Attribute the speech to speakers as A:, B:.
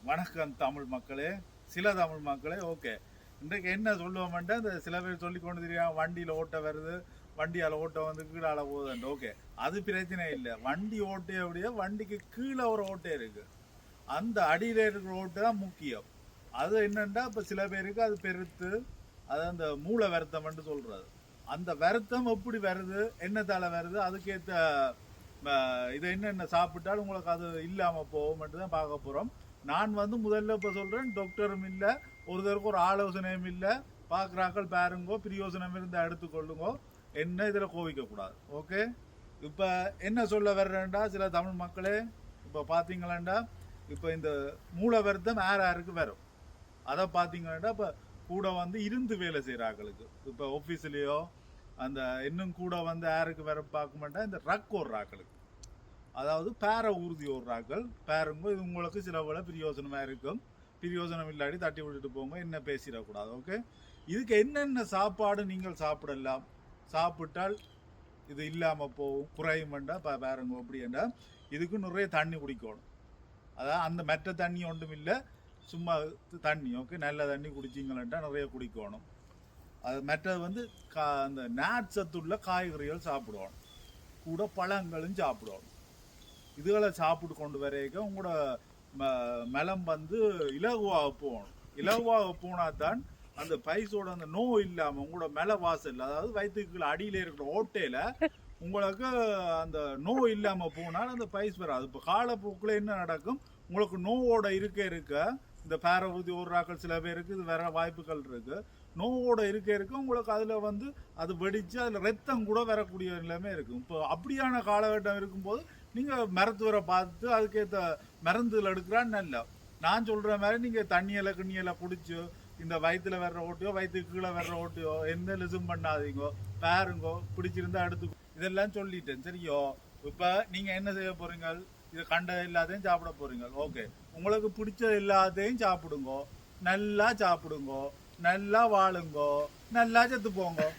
A: வணக்கம் தமிழ் மக்களே, சில தமிழ் மக்களே. ஓகே, இன்றைக்கு என்ன சொல்லுவோம்ட்டா, இந்த சில பேர் சொல்லி கொண்டு தெரியும் வண்டியில் ஓட்ட வருது, வண்டியால் ஓட்ட வந்து கீழால போகுதுன்ட்டு. ஓகே, அது பிரச்சனை இல்லை. வண்டி ஓட்டையோடைய வண்டிக்கு கீழே ஒரு ஓட்டை இருக்கு. அந்த அடியில் இருக்கிற ஓட்டை தான் முக்கியம். அது என்னன்னா, இப்போ சில பேருக்கு அது பெருத்து, அது அந்த மூளை வருத்தம்னு சொல்றது. அந்த வருத்தம் எப்படி வருது, என்னத்தால வருது, அதுக்கேற்ற இதை என்னென்ன சாப்பிட்டாலும் உங்களுக்கு அது இல்லாமல் போகும் தான் பார்க்க போகிறோம். நான் வந்து முதல்ல இப்போ சொல்கிறேன், டாக்டரும் இல்லை, ஒருத்தருக்கு ஒரு ஆலோசனையும் இல்லை. பார்க்குறாக்கள் பாருங்கோ, பிரியோசனம் இருந்தால் எடுத்துக்கொள்ளுங்கோ, என்ன இதில் கோவிக்கக்கூடாது. ஓகே, இப்போ என்ன சொல்ல வர்றேன்டா சில தமிழ் மக்களே, இப்போ பார்த்தீங்களாண்டா, இப்போ இந்த மூளை வருத்தம் யாருக்கு வரும், அதை பார்த்தீங்கன்னா இப்போ கூட வந்து இருந்து வேலை செய்கிறாக்களுக்கு, இப்போ ஆஃபீஸ்லேயோ அந்த இன்னும் கூட வந்து யாருக்கு வர பார்க்க மாட்டேன், இந்த ரக் ஓடுறாக்களுக்கு, அதாவது பேர ஊர்தி ஓடுறாக்கள் பேருங்க. இது உங்களுக்கு சில வேலை பிரியோசனமாக இருக்கும். பிரியோசனம் இல்லாடி தட்டி விட்டுட்டு போங்க, என்ன பேசிடக்கூடாது. ஓகே, இதுக்கு என்னென்ன சாப்பாடு நீங்கள் சாப்பிடலாம், சாப்பிட்டால் இது இல்லாமல் போகும் குறையுமெண்டா பாருங்க. அப்படின்னா இதுக்கு நிறைய தண்ணி குடிக்கணும். அதாவது அந்த மெட்ட தண்ணி ஒன்றும் இல்லை, சும்மா தண்ணி. ஓகே, நல்ல தண்ணி குடிச்சிங்களா நிறைய குடிக்கணும். அது மெட்டது வந்து அந்த நாட் சத்துள்ள காய்கறிகள் சாப்பிடுவோம், கூட பழங்களும் சாப்பிடுவோம். இதுகளை சாப்பிட்டு கொண்டு வரைக்க உங்களோட மலம் வந்து இலகுவாக போகணும். இலகுவாக போனால் தான் அந்த பைசோட அந்த நோய் இல்லாமல் உங்களோட மெல வாசல், அதாவது வயிற்றுக்குள்ள அடியில் இருக்கிற ஓட்டையில் உங்களுக்கு அந்த நோய் இல்லாமல் போனால் அந்த பைஸ் வராது. இப்போ காலப்போக்கில் என்ன நடக்கும், உங்களுக்கு நோவோட இருக்க இந்த பேரவூதி ஓடுறாக்கள் சில பேருக்கு இது வர வாய்ப்புகள் இருக்கு. நோவோட இருக்க உங்களுக்கு அதில் வந்து அது வெடித்து அதில் ரத்தம் கூட வரக்கூடிய நிலைமை இருக்கும். இப்போ அப்படியான காலகட்டம் இருக்கும்போது நீங்கள் மருத்துவரை பார்த்து அதுக்கேற்ற மருந்துகள் எடுக்கிறான்னு நல்லா. நான் சொல்கிற மாதிரி நீங்கள் தண்ணியில் கிண்ணியில் குடிச்சு இந்த வயிற்றுல வர்ற ஓட்டையோ வயிற்றுக்கு கீழே வர்ற ஓட்டையோ எந்த லிசும் பண்ணாதீங்கோ, பாருங்கோ, பிடிச்சிருந்தா எடுத்து இதெல்லாம் சொல்லிட்டேன். சரியோ, இப்போ நீங்கள் என்ன செய்ய போகிறீங்க, இதை கண்ட எல்லாத்தையும் சாப்பிட போகிறீங்க. ஓகே, உங்களுக்கு பிடிச்ச எல்லாத்தையும் சாப்பிடுங்கோ, நல்லா சாப்பிடுங்கோ, நல்லா வாழுங்கோ, நல்லா செத்து போங்கோ.